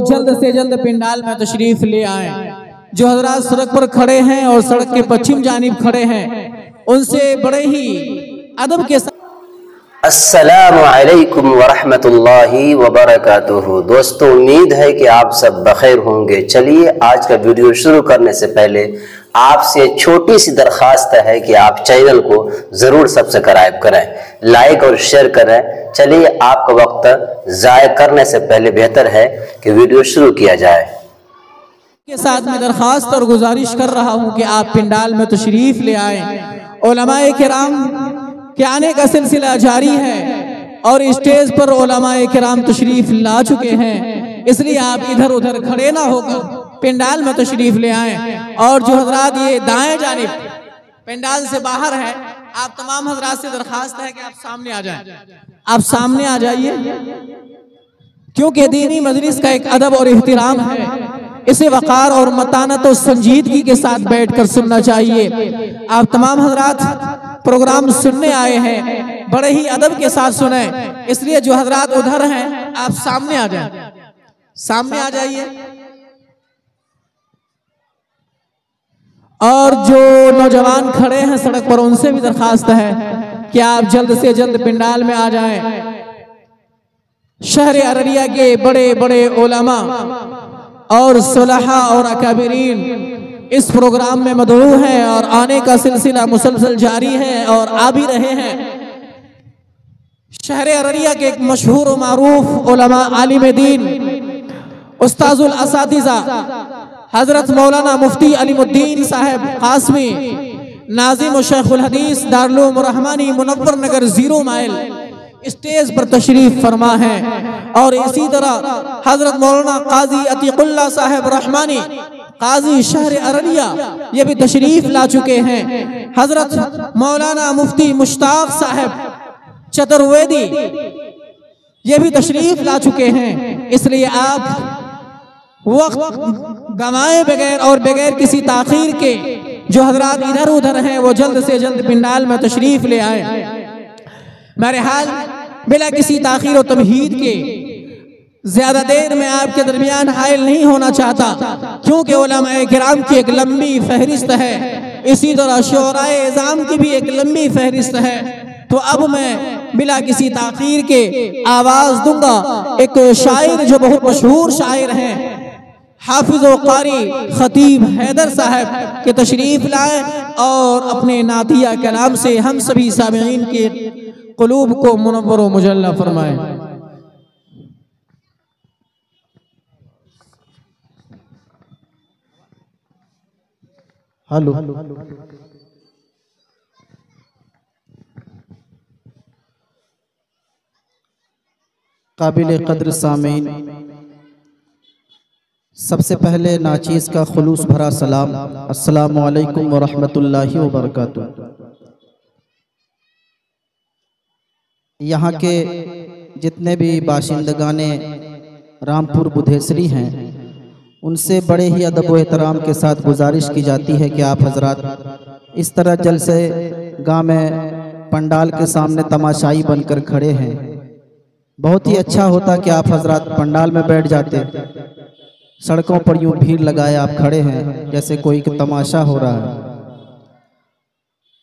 जल्द से जल्द पिंडाल में तशरीफ ले आए। जो हजरात सड़क पर खड़े हैं और सड़क के पश्चिम जानिब खड़े हैं, उनसे बड़े ही अदब के साथ अस्सलामु अलैकुम वरहमतुल्लाहि वबरकातुहू। दोस्तों, उम्मीद है कि आप सब बखैर होंगे। चलिए, आज का वीडियो शुरू करने से पहले आपसे छोटी सी दरख्वास्त है कि आप चैनल को ज़रूर सब्सक्राइब करें, लाइक और शेयर करें। चलिए, आपका वक्त ज़ाय करने से पहले बेहतर है कि वीडियो शुरू किया जाए। के साथ मैं दरख्वास्त और गुजारिश कर रहा हूँ कि आप पिंडाल में तशरीफ ले आए। उलमाए किराम के आने का सिलसिला जारी है और स्टेज पर उलमाए किराम तशरीफ ला चुके हैं, इसलिए आप इधर उधर खड़े ना होकर पिंडाल में तशरीफ ले आए। और जो हजरात ये दाएं जानिब पिंडाल से बाहर है, आप तमाम हजरात से दरख्वास्त है कि आप सामने आ जाएं। आप सामने आ जाइए, क्योंकि दीनी मजलिस का एक अदब और एहतराम है। इसे वकार और मतानत और संजीदगी के साथ बैठकर सुनना चाहिए। आप तमाम हजरात प्रोग्राम सुनने आए हैं, बड़े ही अदब के साथ सुने, इसलिए जो हजरात उधर हैं आप सामने आ जाएं, सामने आ जाइए। और जो नौजवान खड़े हैं सड़क पर, उनसे भी दरखास्त है कि आप जल्द से जल्द पिंडाल में आ जाएं। शहर अररिया के बड़े बड़े उलमा और सुलहा और अकाबिरीन इस प्रोग्राम में मदऊ हैं और आने का सिलसिला मुसलसल जारी है और आ भी रहे हैं। शहर अररिया के एक मशहूर और मारूफ उलमा आलिम दीन उस्ताजुल असातिज़ा हजरत मौलाना मुफ्ती अलीमुद्दीन साहब कासमी, नाजिम शेखुल हदीस दारुल रहमानी मुनव्वर नगर 0 माइल स्टेज पर तशरीफ फरमा है। और इसी तरह हजरत मौलाना काजी अतीकुल्लाह साहब रहमानी काजी शहर अररिया ये भी तशरीफ ला चुके हैं। हजरत मौलाना मुफ्ती मुश्ताक साहब चतुर्वेदी ये भी तशरीफ ला चुके हैं। इसलिए आप वक्त गंवाए बगैर और बगैर किसी ताखीर के जो हजरात इधर उधर हैं वो जल्द से जल्द पिंडाल में तशरीफ ले आए। मेरे हाल बिना किसी ताखीर और तमहीद के ज्यादा देर में आपके दरमियान हायल नहीं होना चाहता, क्योंकि उलमाए किराम की एक लंबी फहरिस्त है, इसी तरह शुअराए इज़ाम की भी एक लंबी फहरिस्त है। तो अब मैं बिना किसी ताखीर के आवाज दूंगा। एक शायर जो बहुत मशहूर शायर हैं, हाफिज व कारी खतीब हैदर साहब के तशरीफ लाए और अपने नातिया कलाम से हम सभी सामिईन के क़ुलूब को मुनव्वर व मुजल्ला फरमाएं। हेलो, काबिल कद्र सामीन, सबसे पहले नाचीज़ का खुलूस भरा सलाम, अस्सलामु अलैकुम व रहमतुल्लाहि व बरकातुहू। यहाँ के जितने भी बाशिंदगाने रामपुर बुधेसरी हैं, उनसे बड़े ही अदब व एहतराम के साथ गुजारिश की जाती है कि आप हजरात इस तरह जलसे गाँव में पंडाल के सामने तमाशाई बनकर खड़े हैं। बहुत ही अच्छा होता कि आप हजरात पंडाल में बैठ जाते, सड़कों पर यूं भीड़ लगाए आप खड़े हैं जैसे कोई तमाशा हो रहा है।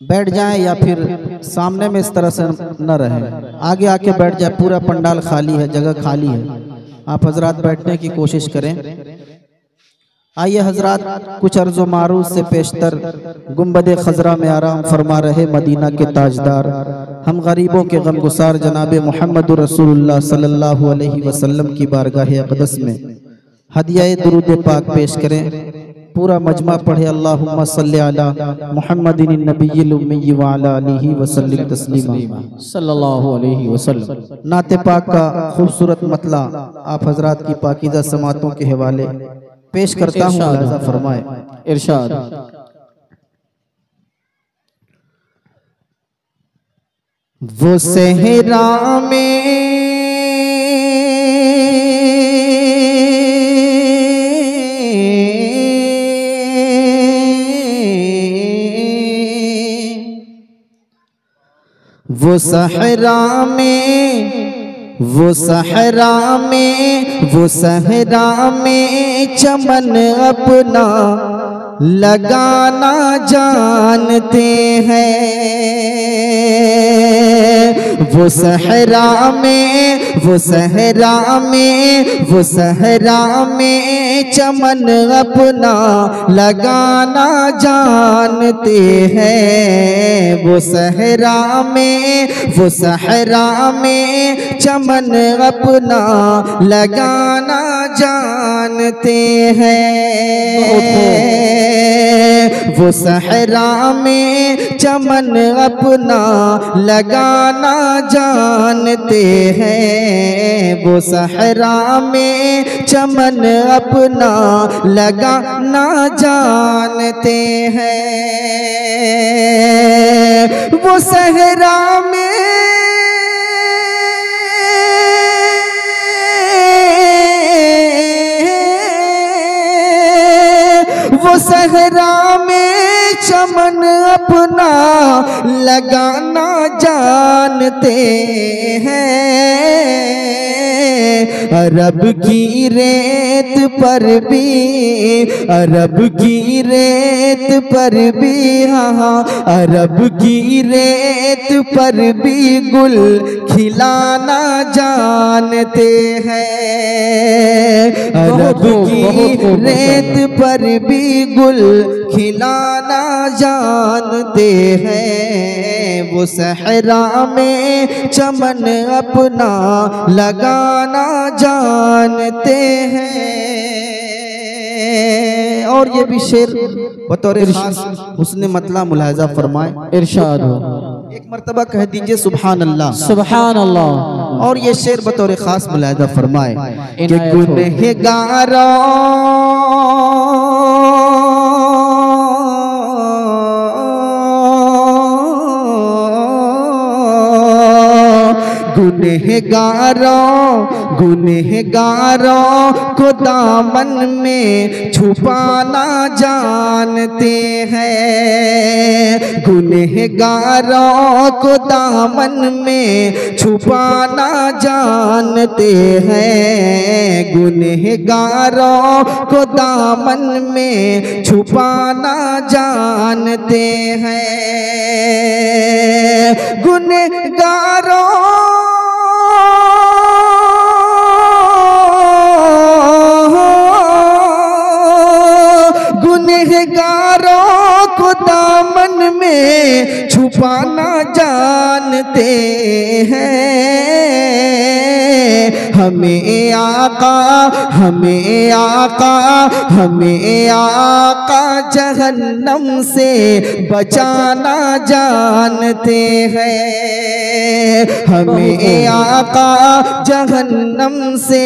बैठ जाएं या फिर सामने में इस तरह से न रहें, आगे आके बैठ जाए। पूरा पंडाल खाली है, जगह खाली है, आप हजरात बैठने की कोशिश करें। आइए हजरात, कुछ अर्ज़ो मारूफ से पेशतर गुंबद खजरा में आराम फरमा रहे मदीना के ताजदार, हम गरीबों के गमगुसार जनाब मुहम्मदुर रसूलुल्लाह सल्लल्लाहु अलैहि वसल्लम की बारगाह अक़दस में हदिया दुरूद पाक पेश करें। पूरा मजमा पढ़े अल्लाहुम्मा सल्ली अला मुहम्मदिन नबिय्यिल उम्मी व अला आलिहि व सल्लिम तस्लीमा सल्लल्लाहु अलैहि वसल्लम। नाते पाक का खूबसूरत मतला आप हजरात की पाकीज़ा समातों के हवाले पेश करता हूँ, लिहाज़ा फरमाए। इरशाद। वो सहरा में वो सहरा में वो सहरा में चमन अपना लगाना जानते हैं। वो सहरा में चमन अपना लगाना जानते हैं। वो सहरा में चमन अपना लगाना जानते हैं। वो सहरा में चमन अपना लगाना जानते हैं। वो सहरा में चमन अपना लगाना जानते हैं। वो सहरा में चमन अपना लगाना जानते हैं। अरब की रेत पर भी हाँ, अरब की रेत पर भी गुल खिलाना जानते हैं। अरब की रेत पर भी गुल खिलाना जानते हैं। वो सहरा में चमन अपना लगाना जानते हैं। और ये भी शेर बतौर खास उसने मतलब मुलाहिजा फरमाए, इरशाद हो। एक मर्तबा कह दीजिए सुभान अल्लाह, सुभान अल्लाह। और ये शेर बतौर खास मुलाहिजा फरमाए कि गुनहगारों गुनहगारों को दामन में छुपाना जानते हैं। गुनहगारों को दामन में छुपाना जानते हैं। गुनहगारों को दामन में छुपाना जानते हैं। गुनहगारों को दामन में छुपाना जानते हैं। हमें आका जहन्नम से बचाना जानते हैं। हमें आका जहन्नम से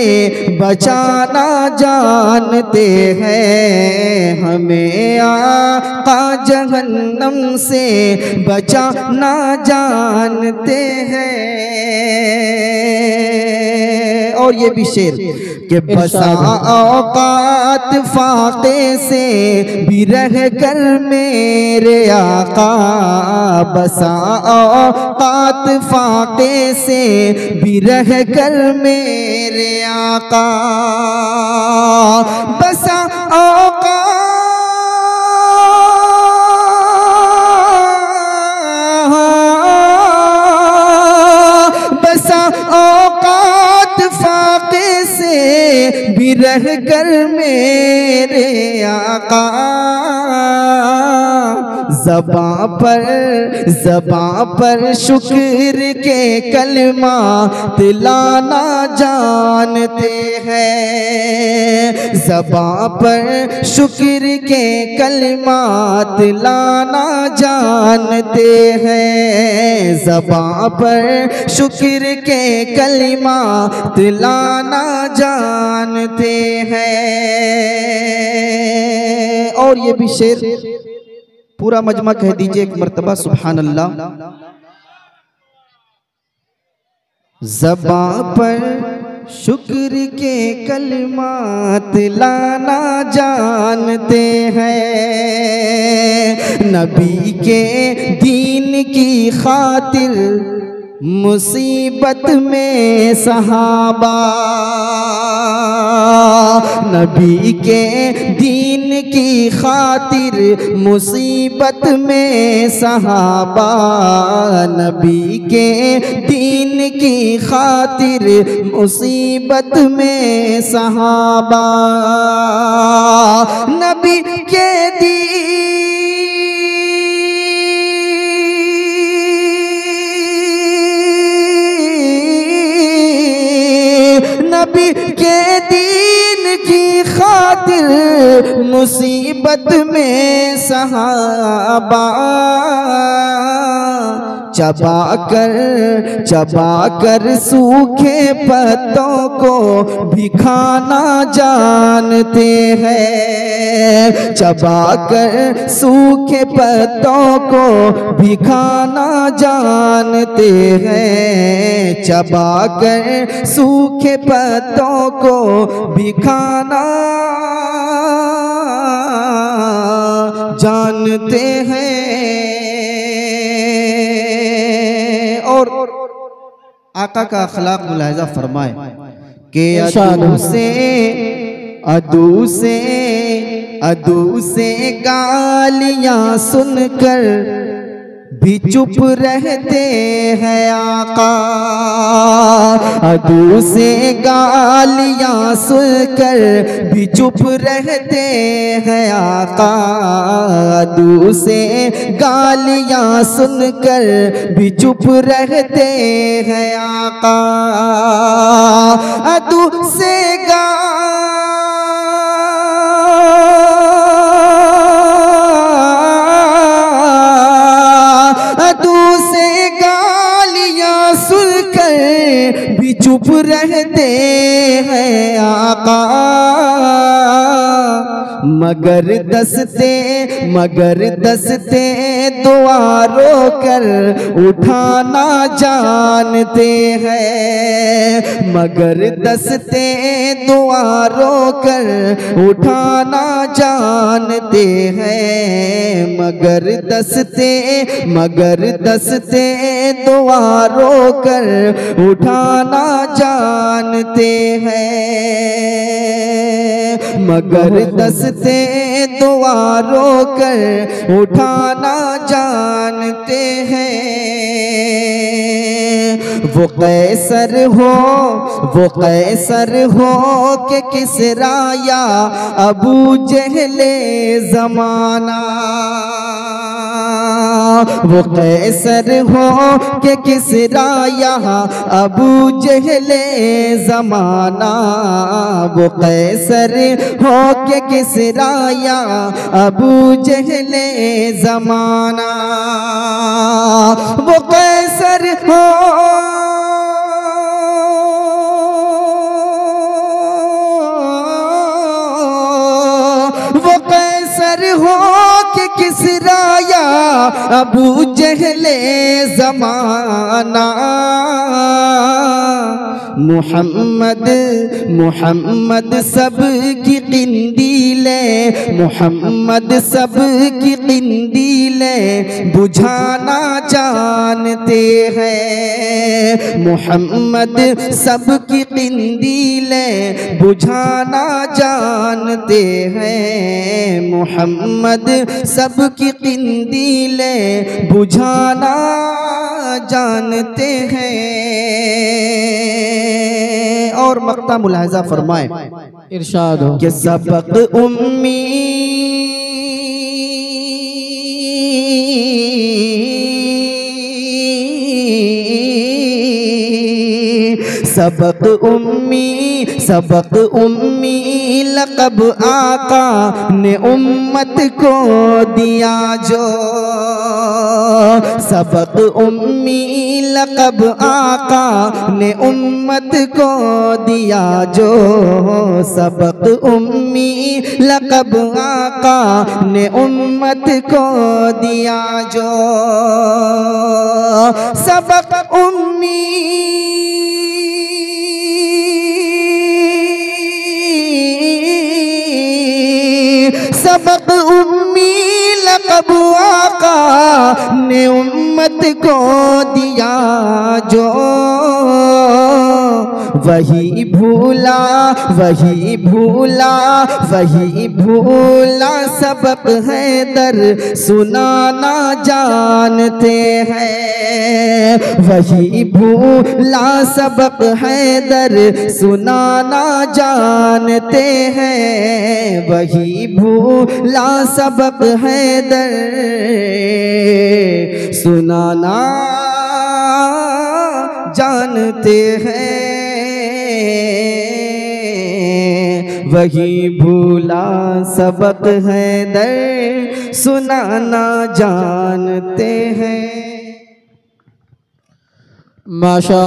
बचाना जानते हैं। हमें आका जहन्नम से बचाना जानते हैं। और ये भी शेर कि बसा औकात फाके से भी रह कर मेरे आका, बसा औकात फाके से भी रह कर मेरे आका, बसा औकात फाके से भी रह कर मेरे आका, ज़बां पर शुक्र के कलमा तिलाना जानते हैं। ज़बां पर शुक्र के कलमा तिलाना जानते हैं। ज़बां पर शुक्र के कलमा तिलाना जानते हैं। और ये भी शेर पूरा मजमा कह दीजिए एक मर्तबा सुभान अल्लाह। ज़बां पर शुक्र के कलमात लाना जानते हैं। नबी के दीन की खातिर मुसीबत में सहाबा नबी के दीन की खातिर, मुसीबत में सहाबा नबी के दीन की खातिर, मुसीबत में सहाबा नबी के नबी के दीन की खातिर, मुसीबत में सहाबा चबा कर सूखे पत्तों को भी खाना जानते हैं, चबा कर सूखे पत्तों को भी खाना जानते हैं, चबा कर सूखे पत्तों को भी खाना जानते हैं। और आका का अखलाक मुलाहिजा फरमाए कि अदू से गालियां सुनकर भी चुप रहते हैं आका, अदू से गालियां सुनकर भी चुप रहते हैं आका, अदू से गालियां सुनकर भी चुप रहते हैं आका, अदू से भी चुप रहते हैं आका, मगर दस्ते दुआरों कर उठाना जानते हैं, मगर दस्ते दुआरों कर उठाना जानते हैं, मगर दस्ते दुआरों कर उठाना जानते हैं, मगर दस्ते दुआरों कर उठाना जानते हैं। वो कैसर हो के किसरा या अबू जहले ज़माना, वो कैसर हो के किसरा यहाँ अबू जहले ज़माना, वो कैसर हो के किसरा यहाँ अबू जहले ज़माना, वो कैसर हो के किसरा या अबू जहले ज़माना, मुहम्मद सब की क़िंदीले, मुहम्मद सब की क़िंदीले बुझाना जानते हैं, मुहम्मद सब की क़िंदीले बुझाना जानते हैं, मुहम्मद सब की क़िंदीले बुझाना जानते हैं। और मक्ता मुलाहिजा फरमाए, इरशाद हो कि सबक उम्मी सबक उम्मी लक़ब आका ने उम्मत को दिया जो, सबक उम्मी लक़ब आका ने उम्मत को दिया जो, सबक उम्मी लक़ब आका ने उम्मत को दिया जो, सबक उम्मी सबक उम्मी लक़ब आका ने उम्मत को दिया जो, वही भूला वही भूला वही भूला सबक हैदर सुनाना जानते हैं, वही भूला सबक हैदर सुनाना जानते हैं, वही भूला सबक हैदर सुनाना जानते हैं, वही भूला सबक हैदर सुनाना जानते हैं। माशा